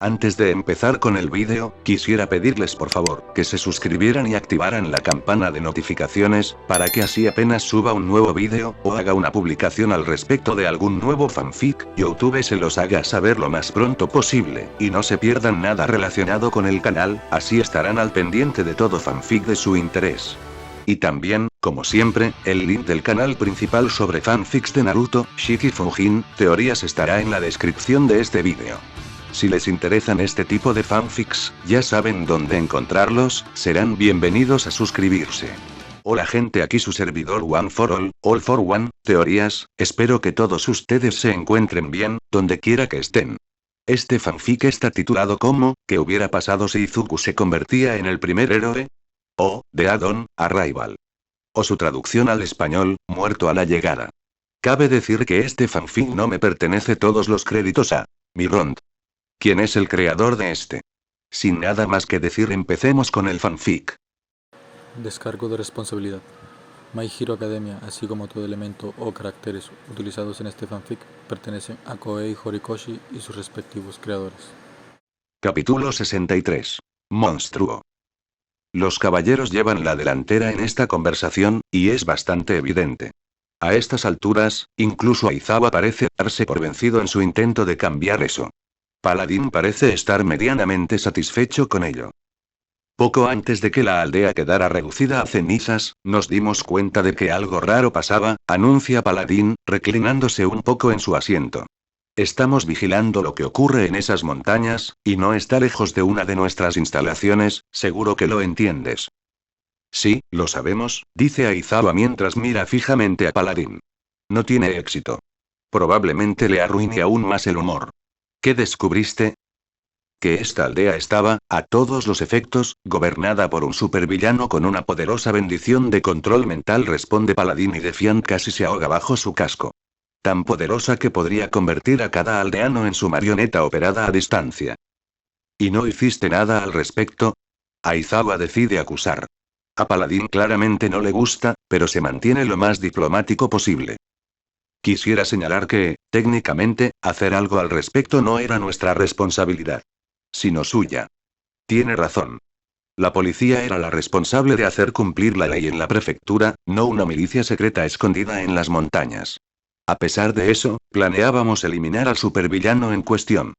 Antes de empezar con el vídeo, quisiera pedirles por favor, que se suscribieran y activaran la campana de notificaciones, para que así apenas suba un nuevo vídeo, o haga una publicación al respecto de algún nuevo fanfic, YouTube se los haga saber lo más pronto posible, y no se pierdan nada relacionado con el canal, así estarán al pendiente de todo fanfic de su interés. Y también, como siempre, el link del canal principal sobre fanfics de Naruto, Shiki Fujin, teorías estará en la descripción de este vídeo. Si les interesan este tipo de fanfics, ya saben dónde encontrarlos, serán bienvenidos a suscribirse. Hola gente, aquí su servidor One for All for One, teorías, espero que todos ustedes se encuentren bien, donde quiera que estén. Este fanfic está titulado como, ¿qué hubiera pasado si Izuku se convertía en el primer héroe? O, The Add-on Arrival. O su traducción al español, muerto a la llegada. Cabe decir que este fanfic no me pertenece todos los créditos a Mirond. ¿Quién es el creador de este? Sin nada más que decir, empecemos con el fanfic. Descargo de responsabilidad. My Hero Academia, así como todo elemento o caracteres utilizados en este fanfic, pertenecen a Koei Horikoshi y sus respectivos creadores. Capítulo 63. Monstruo. Los caballeros llevan la delantera en esta conversación, y es bastante evidente. A estas alturas, incluso Aizawa parece darse por vencido en su intento de cambiar eso. Paladín parece estar medianamente satisfecho con ello. Poco antes de que la aldea quedara reducida a cenizas, nos dimos cuenta de que algo raro pasaba, anuncia Paladín, reclinándose un poco en su asiento. Estamos vigilando lo que ocurre en esas montañas, y no está lejos de una de nuestras instalaciones, seguro que lo entiendes. Sí, lo sabemos, dice Aizawa mientras mira fijamente a Paladín. No tiene éxito. Probablemente le arruine aún más el humor. ¿Qué descubriste? Que esta aldea estaba, a todos los efectos, gobernada por un supervillano con una poderosa bendición de control mental, responde Paladín, y Defiant casi se ahoga bajo su casco. Tan poderosa que podría convertir a cada aldeano en su marioneta operada a distancia. ¿Y no hiciste nada al respecto? Aizawa decide acusar. A Paladín claramente no le gusta, pero se mantiene lo más diplomático posible. Quisiera señalar que, técnicamente, hacer algo al respecto no era nuestra responsabilidad, sino suya. Tiene razón. La policía era la responsable de hacer cumplir la ley en la prefectura, no una milicia secreta escondida en las montañas. A pesar de eso, planeábamos eliminar al supervillano en cuestión.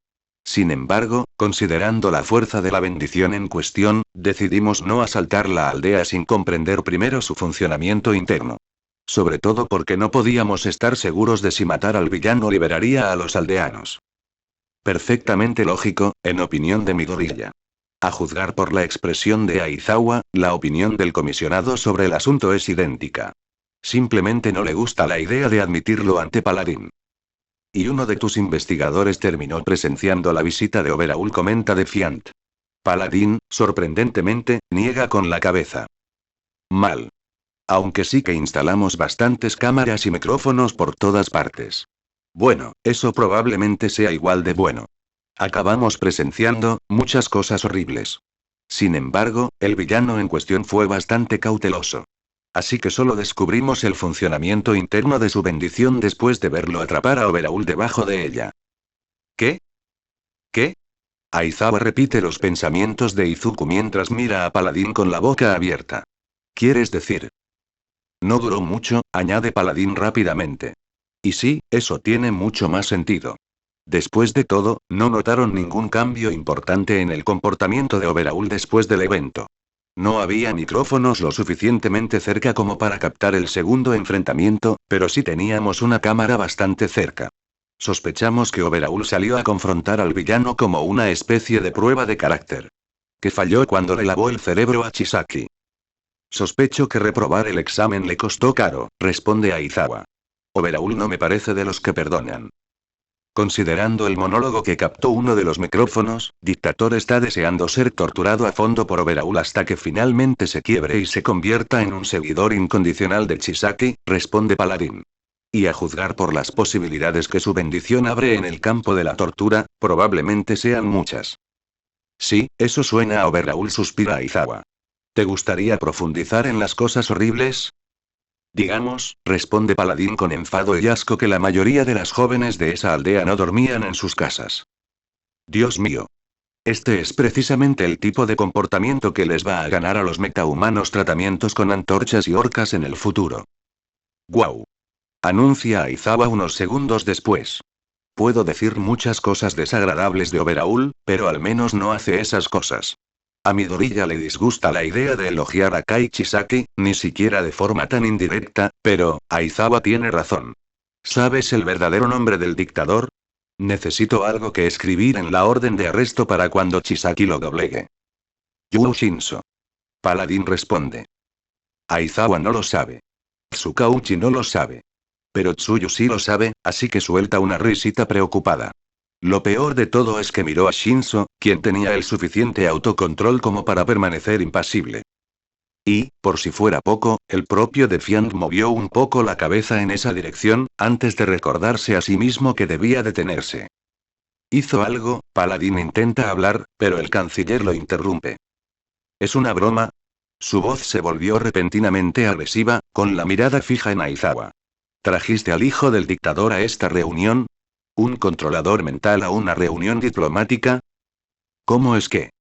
Sin embargo, considerando la fuerza de la bendición en cuestión, decidimos no asaltar la aldea sin comprender primero su funcionamiento interno. Sobre todo porque no podíamos estar seguros de si matar al villano liberaría a los aldeanos. Perfectamente lógico, en opinión de Midoriya. A juzgar por la expresión de Aizawa, la opinión del comisionado sobre el asunto es idéntica. Simplemente no le gusta la idea de admitirlo ante Paladín. Y uno de tus investigadores terminó presenciando la visita de Overhaul, comenta Defiant. Paladín, sorprendentemente, niega con la cabeza. Mal. Aunque sí que instalamos bastantes cámaras y micrófonos por todas partes. Bueno, eso probablemente sea igual de bueno. Acabamos presenciando muchas cosas horribles. Sin embargo, el villano en cuestión fue bastante cauteloso. Así que solo descubrimos el funcionamiento interno de su bendición después de verlo atrapar a Overhaul debajo de ella. ¿Qué? ¿Qué? Aizawa repite los pensamientos de Izuku mientras mira a Paladín con la boca abierta. ¿Quieres decir? No duró mucho, añade Paladín rápidamente. Y sí, eso tiene mucho más sentido. Después de todo, no notaron ningún cambio importante en el comportamiento de Overhaul después del evento. No había micrófonos lo suficientemente cerca como para captar el segundo enfrentamiento, pero sí teníamos una cámara bastante cerca. Sospechamos que Overhaul salió a confrontar al villano como una especie de prueba de carácter. Que falló cuando le lavó el cerebro a Chisaki. Sospecho que reprobar el examen le costó caro, responde Aizawa. Overhaul no me parece de los que perdonan. Considerando el monólogo que captó uno de los micrófonos, Dictator está deseando ser torturado a fondo por Overhaul hasta que finalmente se quiebre y se convierta en un seguidor incondicional de Chisaki, responde Paladín. Y a juzgar por las posibilidades que su bendición abre en el campo de la tortura, probablemente sean muchas. Sí, eso suena a Overhaul, suspira Aizawa. ¿Te gustaría profundizar en las cosas horribles? Digamos, responde Paladín con enfado y asco, que la mayoría de las jóvenes de esa aldea no dormían en sus casas. Dios mío. Este es precisamente el tipo de comportamiento que les va a ganar a los metahumanos tratamientos con antorchas y orcas en el futuro. ¡Guau! Anuncia Aizawa unos segundos después. Puedo decir muchas cosas desagradables de Overaul, pero al menos no hace esas cosas. A Midoriya le disgusta la idea de elogiar a Kai Chisaki, ni siquiera de forma tan indirecta, pero, Aizawa tiene razón. ¿Sabes el verdadero nombre del dictador? Necesito algo que escribir en la orden de arresto para cuando Chisaki lo doblegue. Yu Shinso. Paladín responde. Aizawa no lo sabe. Tsukauchi no lo sabe. Pero Tsuyu sí lo sabe, así que suelta una risita preocupada. Lo peor de todo es que miró a Shinso, quien tenía el suficiente autocontrol como para permanecer impasible. Y, por si fuera poco, el propio Defiant movió un poco la cabeza en esa dirección, antes de recordarse a sí mismo que debía detenerse. Hizo algo, Paladín intenta hablar, pero el canciller lo interrumpe. ¿Es una broma? Su voz se volvió repentinamente agresiva, con la mirada fija en Aizawa. ¿Trajiste al hijo del dictador a esta reunión? ¿Un controlador mental a una reunión diplomática? ¿Cómo es que?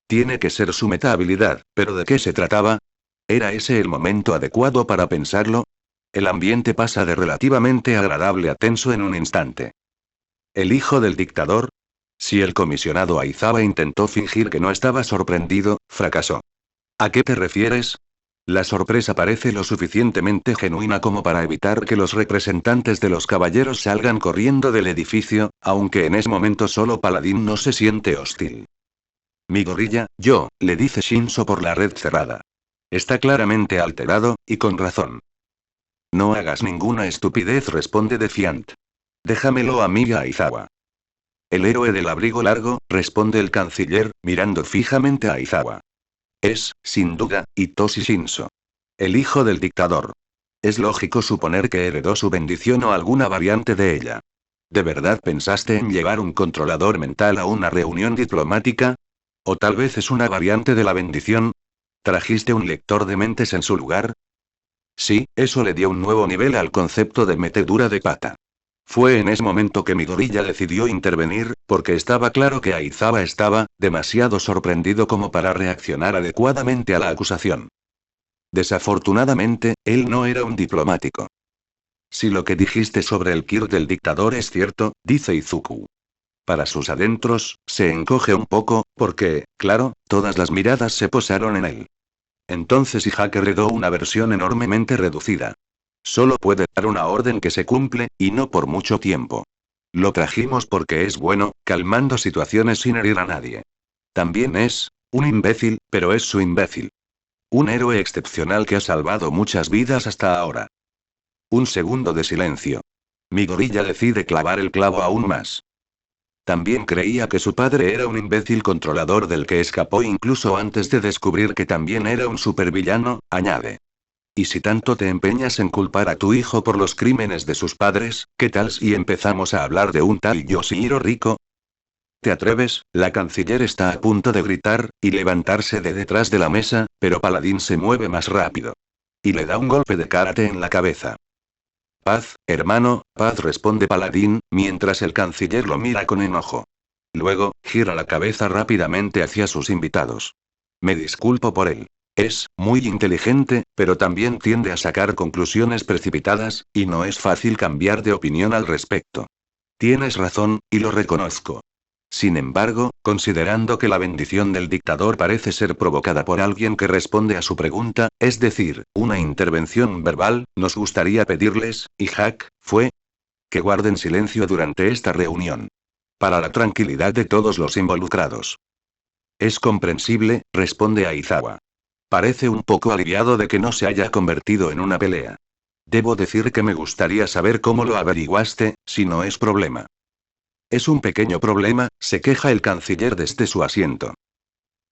Tiene que ser su meta-habilidad, pero ¿de qué se trataba? ¿Era ese el momento adecuado para pensarlo? El ambiente pasa de relativamente agradable a tenso en un instante. ¿El hijo del dictador? Si el comisionado Aizawa intentó fingir que no estaba sorprendido, fracasó. ¿A qué te refieres? La sorpresa parece lo suficientemente genuina como para evitar que los representantes de los caballeros salgan corriendo del edificio, aunque en ese momento solo Paladín no se siente hostil. Midoriya, yo, le dice Shinso por la red cerrada. Está claramente alterado, y con razón. No hagas ninguna estupidez, responde Defiant. Déjamelo a mí y a Aizawa. El héroe del abrigo largo, responde el canciller, mirando fijamente a Aizawa. Es, sin duda, Hitoshi Shinso. El hijo del dictador. Es lógico suponer que heredó su bendición o alguna variante de ella. ¿De verdad pensaste en llevar un controlador mental a una reunión diplomática? ¿O tal vez es una variante de la bendición? ¿Trajiste un lector de mentes en su lugar? Sí, eso le dio un nuevo nivel al concepto de metedura de pata. Fue en ese momento que Midoriya decidió intervenir, porque estaba claro que Aizawa estaba demasiado sorprendido como para reaccionar adecuadamente a la acusación. Desafortunadamente, él no era un diplomático. Si lo que dijiste sobre el Kir del dictador es cierto, dice Izuku. Para sus adentros, se encoge un poco, porque, claro, todas las miradas se posaron en él. Entonces Ihak heredó una versión enormemente reducida. Solo puede dar una orden que se cumple, y no por mucho tiempo. Lo trajimos porque es bueno, calmando situaciones sin herir a nadie. También es un imbécil, pero es su imbécil. Un héroe excepcional que ha salvado muchas vidas hasta ahora. Un segundo de silencio. Midoriya decide clavar el clavo aún más. También creía que su padre era un imbécil controlador del que escapó incluso antes de descubrir que también era un supervillano, añade. Y si tanto te empeñas en culpar a tu hijo por los crímenes de sus padres, ¿qué tal si empezamos a hablar de un tal Yoshihiro Rico? ¿Te atreves? La canciller está a punto de gritar, y levantarse de detrás de la mesa, pero Paladín se mueve más rápido. Y le da un golpe de karate en la cabeza. Paz, hermano, paz, responde Paladín, mientras el canciller lo mira con enojo. Luego, gira la cabeza rápidamente hacia sus invitados. Me disculpo por él. Es muy inteligente, pero también tiende a sacar conclusiones precipitadas, y no es fácil cambiar de opinión al respecto. Tienes razón, y lo reconozco. Sin embargo, considerando que la bendición del dictador parece ser provocada por alguien que responde a su pregunta, es decir, una intervención verbal, nos gustaría pedirles, Ihak, que guarden silencio durante esta reunión. Para la tranquilidad de todos los involucrados. Es comprensible, responde Aizawa. Parece un poco aliviado de que no se haya convertido en una pelea. Debo decir que me gustaría saber cómo lo averiguaste, si no es problema. Es un pequeño problema, se queja el canciller desde su asiento.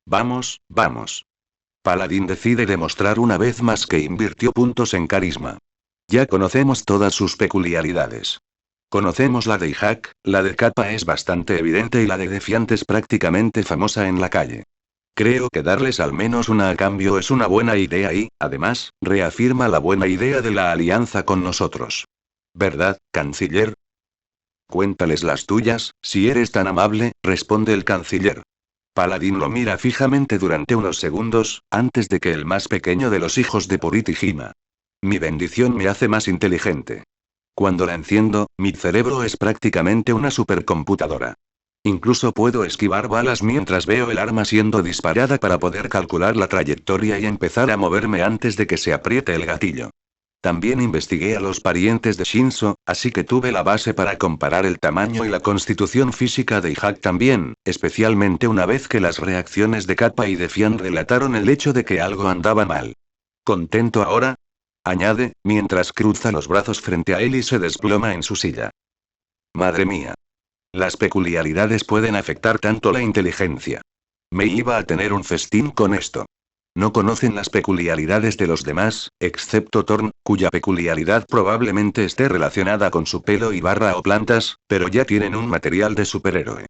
Vamos, vamos. Paladín decide demostrar una vez más que invirtió puntos en carisma. Ya conocemos todas sus peculiaridades. Conocemos la de Ihak, la de Kappa es bastante evidente y la de Defiant es prácticamente famosa en la calle. Creo que darles al menos una a cambio es una buena idea y, además, reafirma la buena idea de la alianza con nosotros. ¿Verdad, canciller? Cuéntales las tuyas, si eres tan amable, responde el canciller. Paladín lo mira fijamente durante unos segundos, antes de que el más pequeño de los hijos de Purity gima. Mi bendición me hace más inteligente. Cuando la enciendo, mi cerebro es prácticamente una supercomputadora. Incluso puedo esquivar balas mientras veo el arma siendo disparada para poder calcular la trayectoria y empezar a moverme antes de que se apriete el gatillo. También investigué a los parientes de Shinzo, así que tuve la base para comparar el tamaño y la constitución física de Ihak también, especialmente una vez que las reacciones de Kappa y de Fian relataron el hecho de que algo andaba mal. ¿Contento ahora?, añade, mientras cruza los brazos frente a él y se desploma en su silla. Madre mía. Las peculiaridades pueden afectar tanto la inteligencia. Me iba a tener un festín con esto. No conocen las peculiaridades de los demás, excepto Thorn, cuya peculiaridad probablemente esté relacionada con su pelo y barra o plantas, pero ya tienen un material de superhéroe.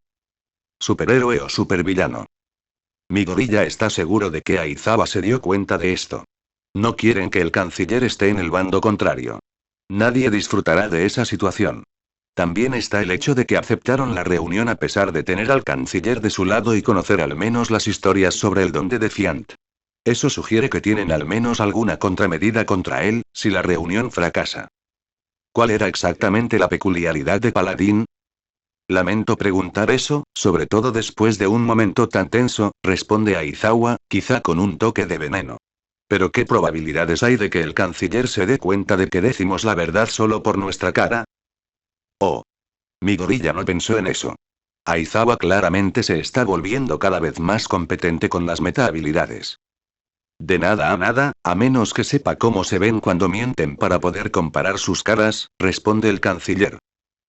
Superhéroe o supervillano. Midoriya está seguro de que Aizawa se dio cuenta de esto. No quieren que el canciller esté en el bando contrario. Nadie disfrutará de esa situación. También está el hecho de que aceptaron la reunión a pesar de tener al canciller de su lado y conocer al menos las historias sobre el don de Defiant. Eso sugiere que tienen al menos alguna contramedida contra él, si la reunión fracasa. ¿Cuál era exactamente la peculiaridad de Paladín? Lamento preguntar eso, sobre todo después de un momento tan tenso, responde Aizawa, quizá con un toque de veneno. Pero ¿qué probabilidades hay de que el canciller se dé cuenta de que decimos la verdad solo por nuestra cara? Oh. Midoriya no pensó en eso. Aizawa claramente se está volviendo cada vez más competente con las meta-habilidades. De nada a nada, a menos que sepa cómo se ven cuando mienten para poder comparar sus caras, responde el canciller.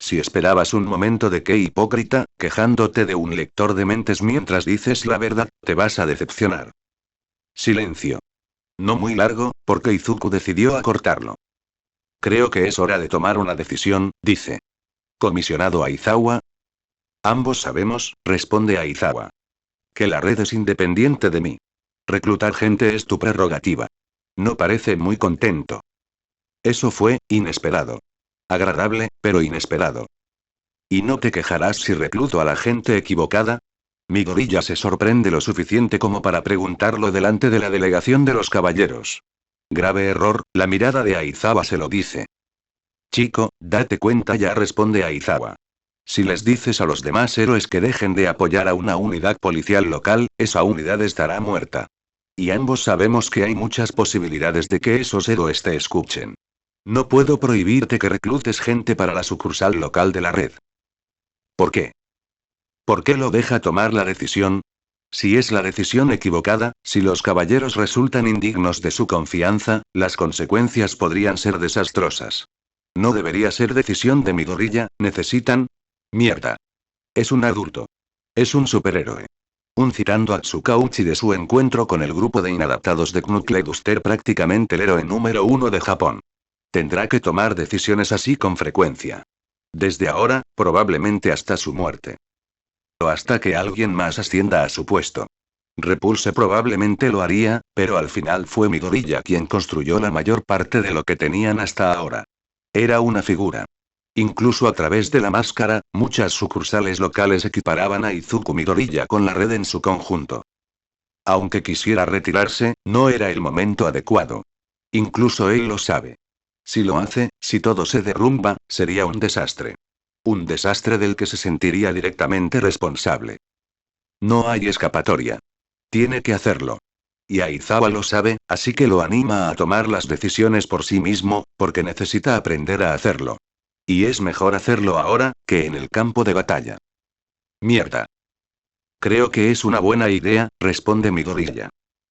Si esperabas un momento de qué hipócrita, quejándote de un lector de mentes mientras dices la verdad, te vas a decepcionar. Silencio. No muy largo, porque Izuku decidió acortarlo. Creo que es hora de tomar una decisión, dice. ¿Comisionado Aizawa? Ambos sabemos, responde Aizawa. Que la red es independiente de mí. Reclutar gente es tu prerrogativa. No parece muy contento. Eso fue inesperado. Agradable, pero inesperado. ¿Y no te quejarás si recluto a la gente equivocada? Midoriya se sorprende lo suficiente como para preguntarlo delante de la delegación de los caballeros. Grave error, la mirada de Aizawa se lo dice. Chico, date cuenta ya, responde Aizawa. Si les dices a los demás héroes que dejen de apoyar a una unidad policial local, esa unidad estará muerta. Y ambos sabemos que hay muchas posibilidades de que esos héroes te escuchen. No puedo prohibirte que reclutes gente para la sucursal local de la red. ¿Por qué? ¿Por qué lo deja tomar la decisión? Si es la decisión equivocada, si los caballeros resultan indignos de su confianza, las consecuencias podrían ser desastrosas. No debería ser decisión de Midoriya, necesitan... Mierda. Es un adulto. Es un superhéroe. Un citando a Tsukauchi de su encuentro con el grupo de inadaptados de Knuckle Duster, prácticamente el héroe número 1 de Japón. Tendrá que tomar decisiones así con frecuencia. Desde ahora, probablemente hasta su muerte. O hasta que alguien más ascienda a su puesto. Repulse probablemente lo haría, pero al final fue Midoriya quien construyó la mayor parte de lo que tenían hasta ahora. Era una figura. Incluso a través de la máscara, muchas sucursales locales equiparaban a Izuku Midoriya con la red en su conjunto. Aunque quisiera retirarse, no era el momento adecuado. Incluso él lo sabe. Si lo hace, si todo se derrumba, sería un desastre. Un desastre del que se sentiría directamente responsable. No hay escapatoria. Tiene que hacerlo. Y Aizawa lo sabe, así que lo anima a tomar las decisiones por sí mismo, porque necesita aprender a hacerlo. Y es mejor hacerlo ahora, que en el campo de batalla. Mierda. Creo que es una buena idea, responde Midoriya.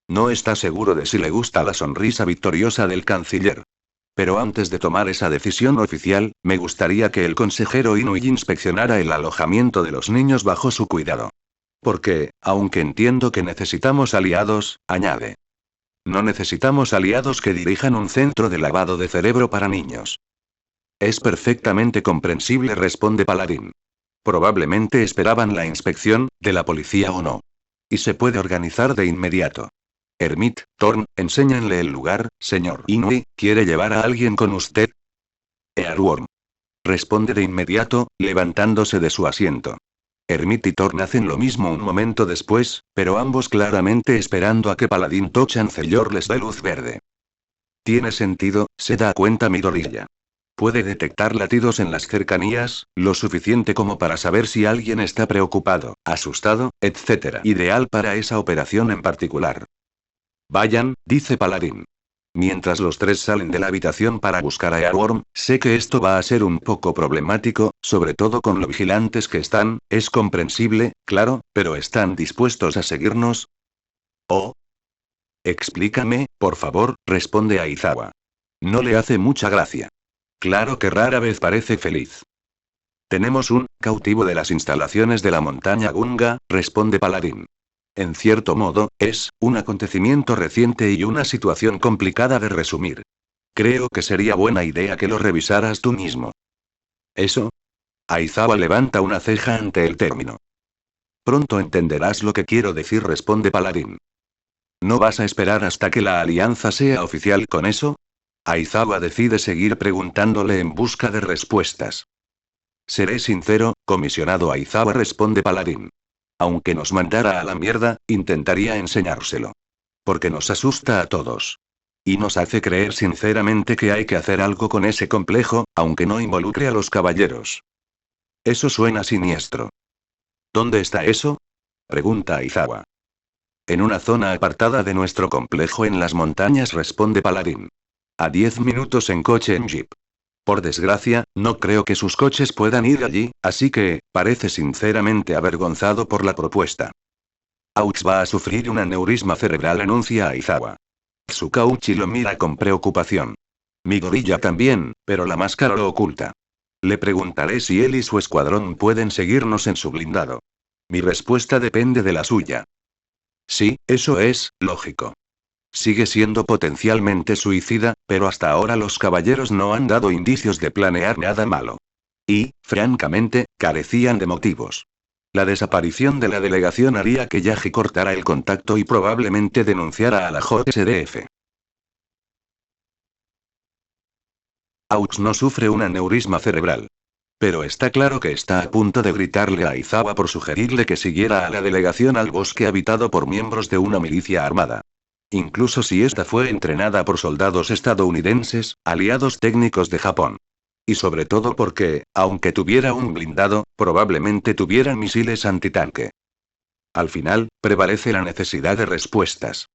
No está seguro de si le gusta la sonrisa victoriosa del canciller. Pero antes de tomar esa decisión oficial, me gustaría que el consejero Inui inspeccionara el alojamiento de los niños bajo su cuidado. Porque, aunque entiendo que necesitamos aliados, añade. No necesitamos aliados que dirijan un centro de lavado de cerebro para niños. Es perfectamente comprensible, responde Paladín. Probablemente esperaban la inspección, de la policía o no. Y se puede organizar de inmediato. Hermit, Thorn, enséñenle el lugar, señor Inui, ¿quiere llevar a alguien con usted? Earworm. Responde de inmediato, levantándose de su asiento. Hermit y Thorn hacen lo mismo un momento después, pero ambos claramente esperando a que Paladín Chancellor les dé luz verde. Tiene sentido, se da cuenta Midorilla. Puede detectar latidos en las cercanías, lo suficiente como para saber si alguien está preocupado, asustado, etc. Ideal para esa operación en particular. Vayan, dice Paladín. Mientras los tres salen de la habitación para buscar a Earworm, sé que esto va a ser un poco problemático, sobre todo con lo vigilantes que están, es comprensible, claro, pero ¿están dispuestos a seguirnos? ¿Oh? Explícame, por favor, responde Aizawa. No le hace mucha gracia. Claro que rara vez parece feliz. Tenemos un cautivo de las instalaciones de la montaña Gunga, responde Paladín. En cierto modo, es un acontecimiento reciente y una situación complicada de resumir. Creo que sería buena idea que lo revisaras tú mismo. ¿Eso? Aizawa levanta una ceja ante el término. Pronto entenderás lo que quiero decir, responde Paladín. ¿No vas a esperar hasta que la alianza sea oficial con eso? Aizawa decide seguir preguntándole en busca de respuestas. Seré sincero, comisionado Aizawa, responde Paladín. Aunque nos mandara a la mierda, intentaría enseñárselo. Porque nos asusta a todos. Y nos hace creer sinceramente que hay que hacer algo con ese complejo, aunque no involucre a los caballeros. Eso suena siniestro. ¿Dónde está eso? Pregunta Aizawa. En una zona apartada de nuestro complejo en las montañas, responde Paladín. A 10 minutos en coche en jeep. Por desgracia, no creo que sus coches puedan ir allí, así que, parece sinceramente avergonzado por la propuesta. Aux va a sufrir un aneurisma cerebral, anuncia Aizawa. Tsukauchi lo mira con preocupación. Midorilla también, pero la máscara lo oculta. Le preguntaré si él y su escuadrón pueden seguirnos en su blindado. Mi respuesta depende de la suya. Sí, eso es lógico. Sigue siendo potencialmente suicida, pero hasta ahora los caballeros no han dado indicios de planear nada malo. Y, francamente, carecían de motivos. La desaparición de la delegación haría que Yagi cortara el contacto y probablemente denunciara a la JSDF. Aux no sufre un aneurisma cerebral. Pero está claro que está a punto de gritarle a Aizawa por sugerirle que siguiera a la delegación al bosque habitado por miembros de una milicia armada. Incluso si esta fue entrenada por soldados estadounidenses, aliados técnicos de Japón. Y sobre todo porque, aunque tuviera un blindado, probablemente tuvieran misiles antitanque. Al final, prevalece la necesidad de respuestas.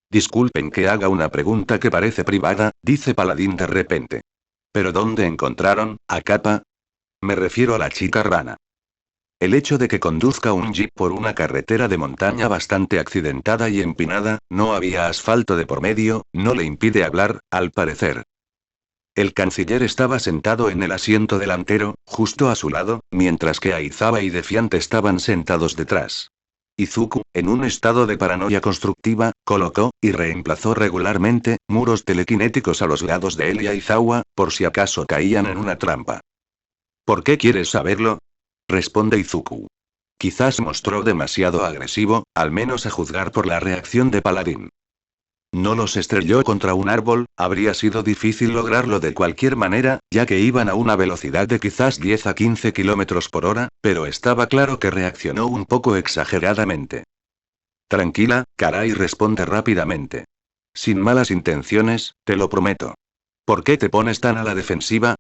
Disculpen que haga una pregunta que parece privada, dice Paladín de repente. ¿Pero dónde encontraron a Kappa? Me refiero a la chica rana. El hecho de que conduzca un jeep por una carretera de montaña bastante accidentada y empinada, no había asfalto de por medio, no le impide hablar, al parecer. El canciller estaba sentado en el asiento delantero, justo a su lado, mientras que Aizawa y Defiant estaban sentados detrás. Izuku, en un estado de paranoia constructiva, colocó, y reemplazó regularmente, muros telequinéticos a los lados de él y Aizawa, por si acaso caían en una trampa. ¿Por qué quieres saberlo? Responde Izuku. Quizás mostró demasiado agresivo, al menos a juzgar por la reacción de Paladín. No los estrelló contra un árbol, habría sido difícil lograrlo de cualquier manera, ya que iban a una velocidad de quizás 10 a 15 kilómetros por hora, pero estaba claro que reaccionó un poco exageradamente. Tranquila, caray, responde rápidamente. Sin malas intenciones, te lo prometo. ¿Por qué te pones tan a la defensiva?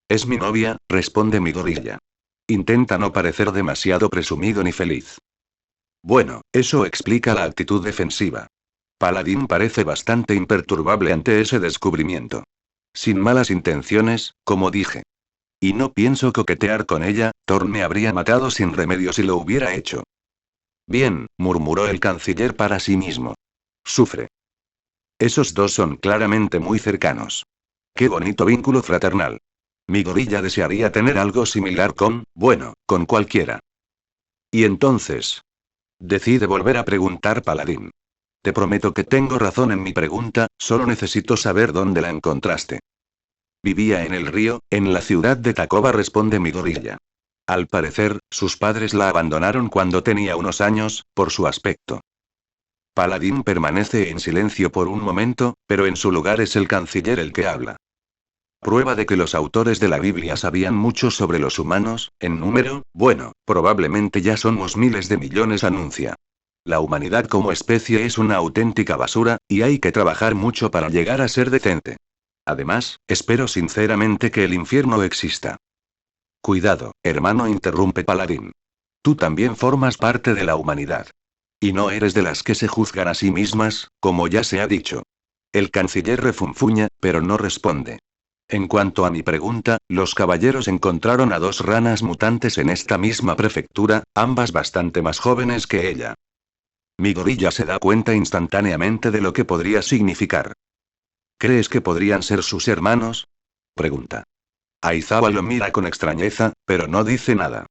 Es mi novia, responde Midorilla. Intenta no parecer demasiado presumido ni feliz. Bueno, eso explica la actitud defensiva. Paladín parece bastante imperturbable ante ese descubrimiento. Sin malas intenciones, como dije. Y no pienso coquetear con ella, Thorn me habría matado sin remedio si lo hubiera hecho. Bien, murmuró el canciller para sí mismo. Sufre. Esos dos son claramente muy cercanos. Qué bonito vínculo fraternal. Midorilla desearía tener algo similar con cualquiera. Y entonces. Decide volver a preguntar Paladín. Te prometo que tengo razón en mi pregunta, solo necesito saber dónde la encontraste. Vivía en el río, en la ciudad de Takoba, responde Midorilla. Al parecer, sus padres la abandonaron cuando tenía unos años, por su aspecto. Paladín permanece en silencio por un momento, pero en su lugar es el canciller el que habla. Prueba de que los autores de la Biblia sabían mucho sobre los humanos, en número, bueno, probablemente ya somos miles de millones, anuncia. La humanidad como especie es una auténtica basura, y hay que trabajar mucho para llegar a ser decente. Además, espero sinceramente que el infierno exista. Cuidado, hermano, interrumpe Paladín. Tú también formas parte de la humanidad. Y no eres de las que se juzgan a sí mismas, como ya se ha dicho. El canciller refunfuña, pero no responde. En cuanto a mi pregunta, los caballeros encontraron a 2 ranas mutantes en esta misma prefectura, ambas bastante más jóvenes que ella. Mi gorilla se da cuenta instantáneamente de lo que podría significar. ¿Crees que podrían ser sus hermanos? Pregunta. Aizawa lo mira con extrañeza, pero no dice nada.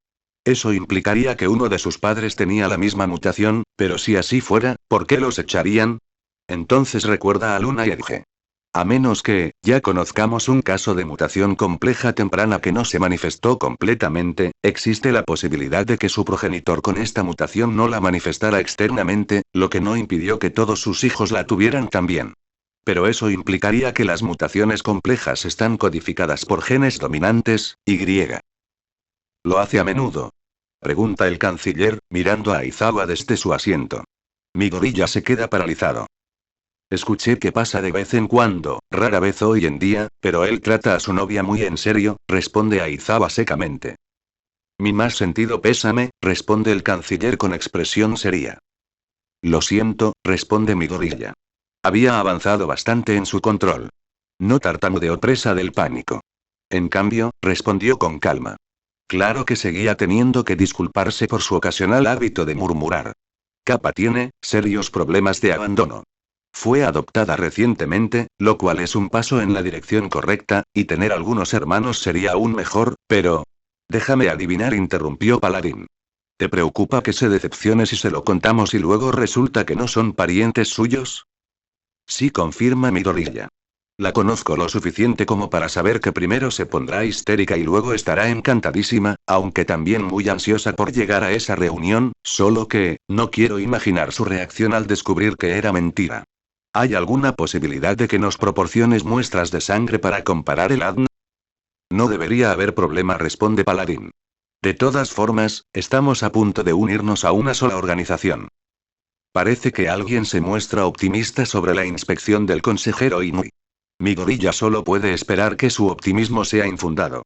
Eso implicaría que uno de sus padres tenía la misma mutación, pero si así fuera, ¿por qué los echarían? Entonces recuerda a Luna y Edge. A menos que, ya conozcamos un caso de mutación compleja temprana que no se manifestó completamente, existe la posibilidad de que su progenitor con esta mutación no la manifestara externamente, lo que no impidió que todos sus hijos la tuvieran también. Pero eso implicaría que las mutaciones complejas están codificadas por genes dominantes, Y. ¿Lo hace a menudo? Pregunta el canciller, mirando a Aizawa desde su asiento. Mi gorilla se queda paralizado. Escuché que pasa de vez en cuando, rara vez hoy en día, pero él trata a su novia muy en serio, responde Aizawa secamente. Mi más sentido pésame, responde el canciller con expresión seria. Lo siento, responde mi gorilla. Había avanzado bastante en su control. No tartamudeó presa del pánico. En cambio, respondió con calma. Claro que seguía teniendo que disculparse por su ocasional hábito de murmurar. Kappa tiene serios problemas de abandono. Fue adoptada recientemente, lo cual es un paso en la dirección correcta, y tener algunos hermanos sería aún mejor, pero... Déjame adivinar, interrumpió Paladín. ¿Te preocupa que se decepcione si se lo contamos y luego resulta que no son parientes suyos? Sí, confirma mi gorilla. La conozco lo suficiente como para saber que primero se pondrá histérica y luego estará encantadísima, aunque también muy ansiosa por llegar a esa reunión, solo que, no quiero imaginar su reacción al descubrir que era mentira. ¿Hay alguna posibilidad de que nos proporciones muestras de sangre para comparar el ADN? No debería haber problema, responde Paladín. De todas formas, estamos a punto de unirnos a una sola organización. Parece que alguien se muestra optimista sobre la inspección del consejero Inui. Mi gorilla solo puede esperar que su optimismo sea infundado.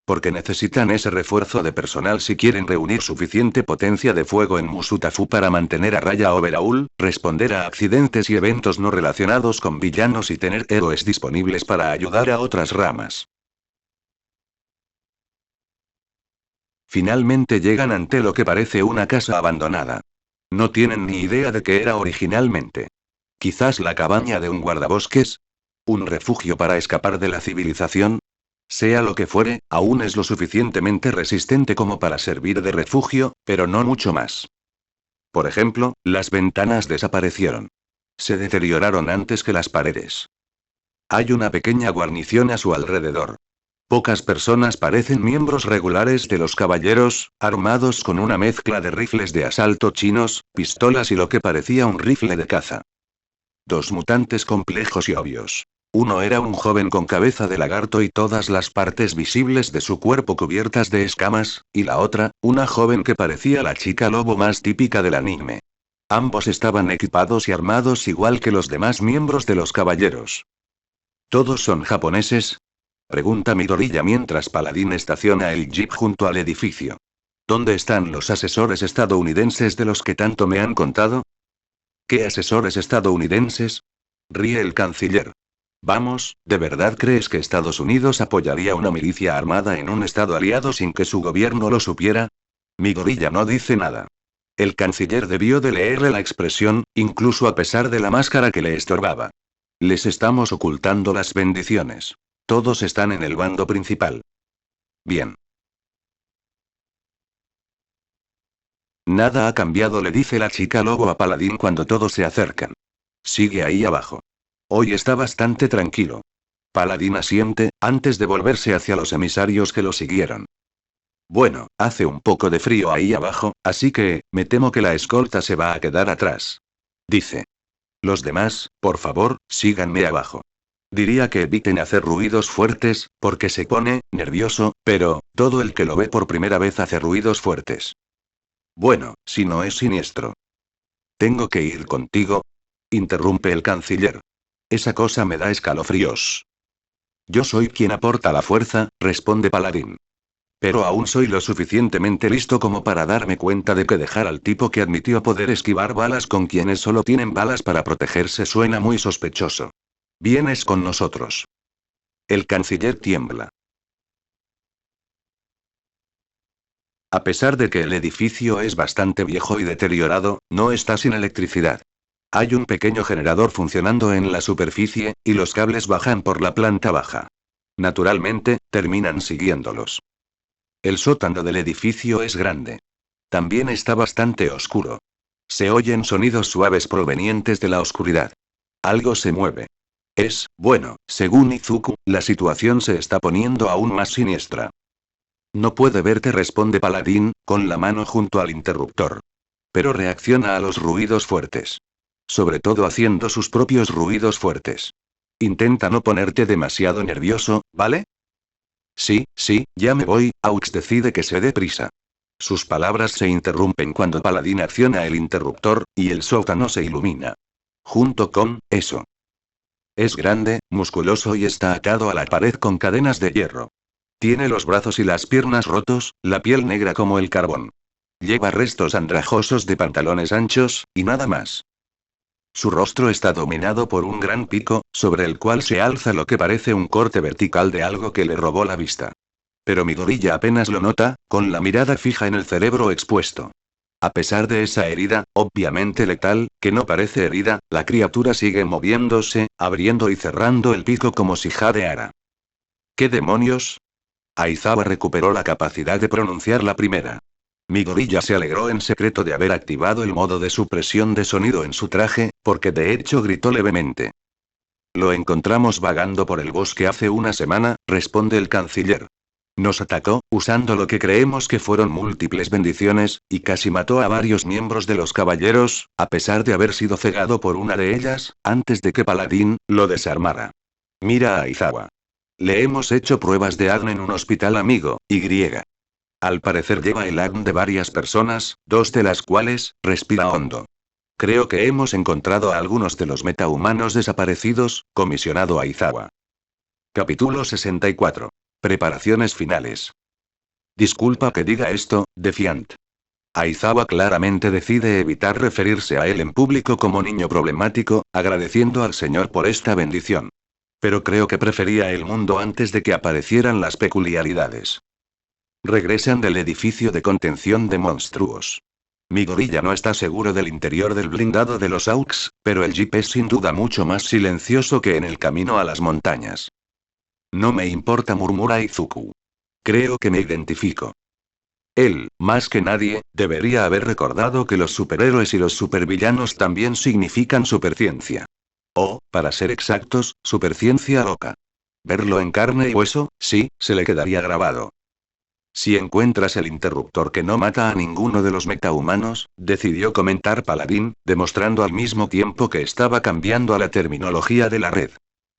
Porque necesitan ese refuerzo de personal si quieren reunir suficiente potencia de fuego en Musutafu para mantener a raya a Overaul, responder a accidentes y eventos no relacionados con villanos y tener héroes disponibles para ayudar a otras ramas. Finalmente llegan ante lo que parece una casa abandonada. No tienen ni idea de qué era originalmente. Quizás la cabaña de un guardabosques. ¿Un refugio para escapar de la civilización? Sea lo que fuere, aún es lo suficientemente resistente como para servir de refugio, pero no mucho más. Por ejemplo, las ventanas desaparecieron. Se deterioraron antes que las paredes. Hay una pequeña guarnición a su alrededor. Pocas personas parecen miembros regulares de los caballeros, armados con una mezcla de rifles de asalto chinos, pistolas y lo que parecía un rifle de caza. 2 mutantes complejos y obvios. Uno era un joven con cabeza de lagarto y todas las partes visibles de su cuerpo cubiertas de escamas, y la otra, una joven que parecía la chica lobo más típica del anime. Ambos estaban equipados y armados igual que los demás miembros de los caballeros. ¿Todos son japoneses? Pregunta mi gorilla mientras Paladín estaciona el jeep junto al edificio. ¿Dónde están los asesores estadounidenses de los que tanto me han contado? ¿Qué asesores estadounidenses? Ríe el canciller. Vamos, ¿de verdad crees que Estados Unidos apoyaría una milicia armada en un estado aliado sin que su gobierno lo supiera? Mi gorilla no dice nada. El canciller debió de leerle la expresión, incluso a pesar de la máscara que le estorbaba. Les estamos ocultando las bendiciones. Todos están en el bando principal. Bien. Nada ha cambiado, le dice la chica lobo a Paladín cuando todos se acercan. Sigue ahí abajo. Hoy está bastante tranquilo. Paladín asiente, antes de volverse hacia los emisarios que lo siguieron. Bueno, hace un poco de frío ahí abajo, así que, me temo que la escolta se va a quedar atrás. Dice. Los demás, por favor, síganme abajo. Diría que eviten hacer ruidos fuertes, porque se pone nervioso, pero todo el que lo ve por primera vez hace ruidos fuertes. Bueno, si no es siniestro. ¿Tengo que ir contigo? Interrumpe el canciller. Esa cosa me da escalofríos. Yo soy quien aporta la fuerza, responde Paladín. Pero aún soy lo suficientemente listo como para darme cuenta de que dejar al tipo que admitió poder esquivar balas con quienes solo tienen balas para protegerse suena muy sospechoso. Vienes con nosotros. El canciller tiembla. A pesar de que el edificio es bastante viejo y deteriorado, no está sin electricidad. Hay un pequeño generador funcionando en la superficie, y los cables bajan por la planta baja. Naturalmente, terminan siguiéndolos. El sótano del edificio es grande. También está bastante oscuro. Se oyen sonidos suaves provenientes de la oscuridad. Algo se mueve. Bueno, según Izuku, la situación se está poniendo aún más siniestra. No puede verte, responde Paladín, con la mano junto al interruptor. Pero reacciona a los ruidos fuertes. Sobre todo haciendo sus propios ruidos fuertes. Intenta no ponerte demasiado nervioso, ¿vale? Sí, ya me voy. Aux decide que se dé prisa. Sus palabras se interrumpen cuando Paladín acciona el interruptor, y el sótano se ilumina. Junto con eso. Es grande, musculoso y está atado a la pared con cadenas de hierro. Tiene los brazos y las piernas rotos, la piel negra como el carbón. Lleva restos andrajosos de pantalones anchos, y nada más. Su rostro está dominado por un gran pico, sobre el cual se alza lo que parece un corte vertical de algo que le robó la vista. Pero Midoriya apenas lo nota, con la mirada fija en el cerebro expuesto. A pesar de esa herida, obviamente letal, que no parece herida, la criatura sigue moviéndose, abriendo y cerrando el pico como si jadeara. ¿Qué demonios? Aizawa recuperó la capacidad de pronunciar la primera. Midoriya se alegró en secreto de haber activado el modo de supresión de sonido en su traje, porque de hecho gritó levemente. Lo encontramos vagando por el bosque hace una semana, responde el canciller. Nos atacó, usando lo que creemos que fueron múltiples bendiciones, y casi mató a varios miembros de los caballeros, a pesar de haber sido cegado por una de ellas, antes de que Paladín lo desarmara. Mira a Aizawa. Le hemos hecho pruebas de ADN en un hospital amigo, Y. Al parecer lleva el ADN de varias personas, dos de las cuales, respira hondo. Creo que hemos encontrado a algunos de los metahumanos desaparecidos, comisionado Aizawa. Capítulo 64. Preparaciones finales. Disculpa que diga esto, Defiant. Aizawa claramente decide evitar referirse a él en público como niño problemático, agradeciendo al señor por esta bendición. Pero creo que prefería el mundo antes de que aparecieran las peculiaridades. Regresan del edificio de contención de monstruos. Midoriya no está seguro del interior del blindado de los Aux, pero el jeep es sin duda mucho más silencioso que en el camino a las montañas. No me importa, murmura Izuku. Creo que me identifico. Él, más que nadie, debería haber recordado que los superhéroes y los supervillanos también significan superciencia. O, para ser exactos, superciencia loca. Verlo en carne y hueso, sí, se le quedaría grabado. Si encuentras el interruptor que no mata a ninguno de los metahumanos, decidió comentar Paladín, demostrando al mismo tiempo que estaba cambiando a la terminología de la red.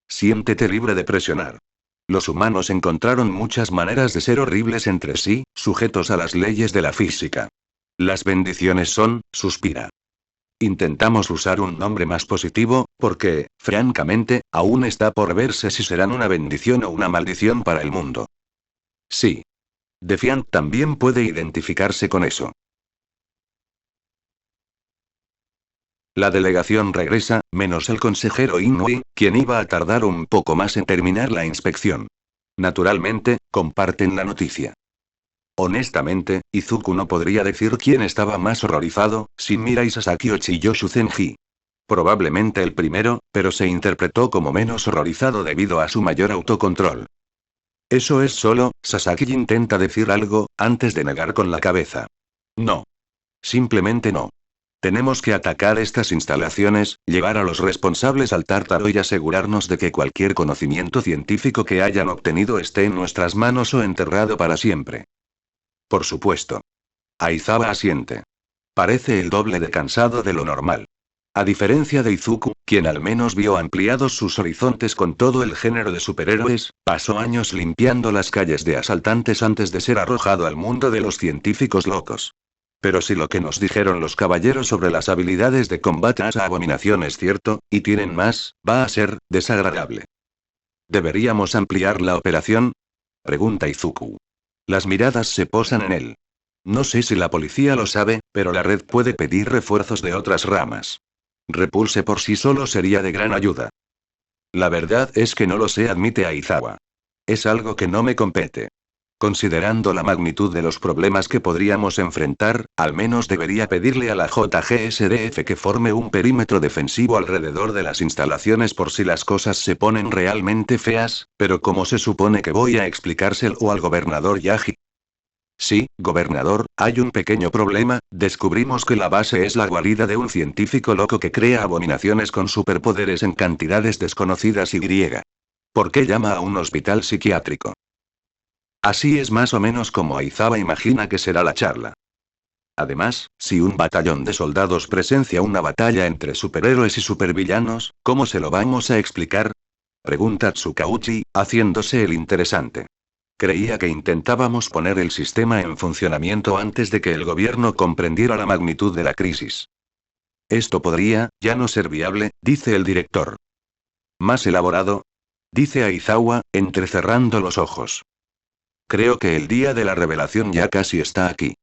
Siéntete libre de presionar. Los humanos encontraron muchas maneras de ser horribles entre sí, sujetos a las leyes de la física. Las bendiciones son, suspira. Intentamos usar un nombre más positivo, porque, francamente, aún está por verse si serán una bendición o una maldición para el mundo. Sí. Defiant también puede identificarse con eso. La delegación regresa, menos el consejero Inui, quien iba a tardar un poco más en terminar la inspección. Naturalmente, comparten la noticia. Honestamente, Izuku no podría decir quién estaba más horrorizado, si Mirai Sasaki o Chiyoshu Zenji. Probablemente el primero, pero se interpretó como menos horrorizado debido a su mayor autocontrol. Eso es solo, Sasaki intenta decir algo, antes de negar con la cabeza. No. Simplemente no. Tenemos que atacar estas instalaciones, llevar a los responsables al Tártaro y asegurarnos de que cualquier conocimiento científico que hayan obtenido esté en nuestras manos o enterrado para siempre. Por supuesto. Aizawa asiente. Parece el doble de cansado de lo normal. A diferencia de Izuku, quien al menos vio ampliados sus horizontes con todo el género de superhéroes, pasó años limpiando las calles de asaltantes antes de ser arrojado al mundo de los científicos locos. Pero si lo que nos dijeron los caballeros sobre las habilidades de combate a esa abominación es cierto, y tienen más, va a ser desagradable. ¿Deberíamos ampliar la operación?, pregunta Izuku. Las miradas se posan en él. No sé si la policía lo sabe, pero la red puede pedir refuerzos de otras ramas. Repulse por sí solo sería de gran ayuda. La verdad es que no lo sé, admite Aizawa. Es algo que no me compete. Considerando la magnitud de los problemas que podríamos enfrentar, al menos debería pedirle a la JGSDF que forme un perímetro defensivo alrededor de las instalaciones por si las cosas se ponen realmente feas, pero ¿cómo se supone que voy a explicárselo al gobernador Yagi? Sí, gobernador, hay un pequeño problema, descubrimos que la base es la guarida de un científico loco que crea abominaciones con superpoderes en cantidades desconocidas y griega. ¿Por qué llama a un hospital psiquiátrico? Así es más o menos como Aizawa imagina que será la charla. Además, si un batallón de soldados presencia una batalla entre superhéroes y supervillanos, ¿cómo se lo vamos a explicar?, pregunta Tsukauchi, haciéndose el interesante. Creía que intentábamos poner el sistema en funcionamiento antes de que el gobierno comprendiera la magnitud de la crisis. Esto podría, ya no ser viable, dice el director. ¿Más elaborado?, dice Aizawa, entrecerrando los ojos. Creo que el día de la revelación ya casi está aquí.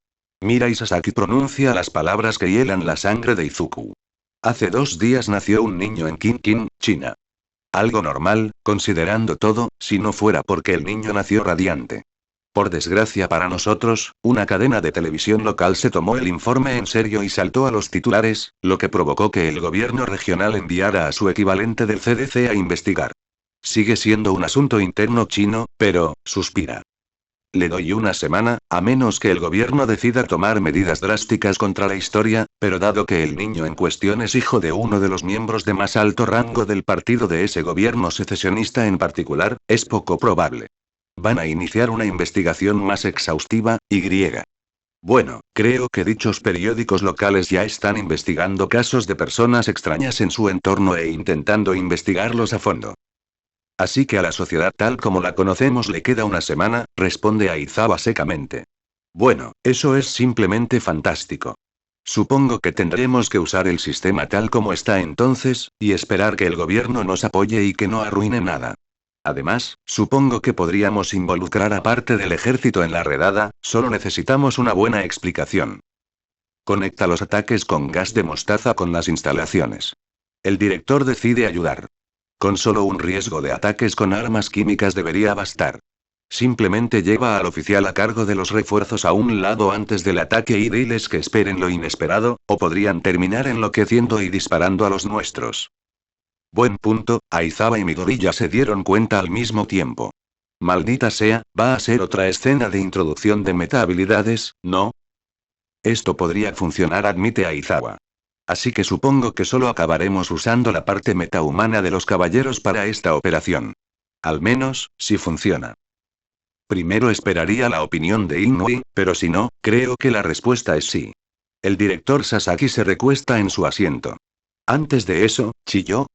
Mirai Sasaki pronuncia las palabras que hielan la sangre de Izuku. Hace 2 días nació un niño en Qingqing, China. Algo normal, considerando todo, si no fuera porque el niño nació radiante. Por desgracia para nosotros, una cadena de televisión local se tomó el informe en serio y saltó a los titulares, lo que provocó que el gobierno regional enviara a su equivalente del CDC a investigar. Sigue siendo un asunto interno chino, pero, suspira. Le doy una semana, a menos que el gobierno decida tomar medidas drásticas contra la historia, pero dado que el niño en cuestión es hijo de uno de los miembros de más alto rango del partido de ese gobierno secesionista en particular, es poco probable. Van a iniciar una investigación más exhaustiva, y griega. Bueno, creo que dichos periódicos locales ya están investigando casos de personas extrañas en su entorno e intentando investigarlos a fondo. Así que a la sociedad tal como la conocemos le queda una semana, responde Aizawa secamente. Bueno, eso es simplemente fantástico. Supongo que tendremos que usar el sistema tal como está entonces, y esperar que el gobierno nos apoye y que no arruine nada. Además, supongo que podríamos involucrar a parte del ejército en la redada, solo necesitamos una buena explicación. Conecta los ataques con gas de mostaza con las instalaciones. El director decide ayudar. Con solo un riesgo de ataques con armas químicas debería bastar. Simplemente lleva al oficial a cargo de los refuerzos a un lado antes del ataque y diles que esperen lo inesperado, o podrían terminar enloqueciendo y disparando a los nuestros. Buen punto, Aizawa y Midori ya se dieron cuenta al mismo tiempo. Maldita sea, va a ser otra escena de introducción de meta-habilidades, ¿no? Esto podría funcionar, admite Aizawa. Así que supongo que solo acabaremos usando la parte metahumana de los caballeros para esta operación. Al menos, si funciona. Primero esperaría la opinión de Inoue, pero si no, creo que la respuesta es sí. El director Sasaki se recuesta en su asiento. Antes de eso, chilló.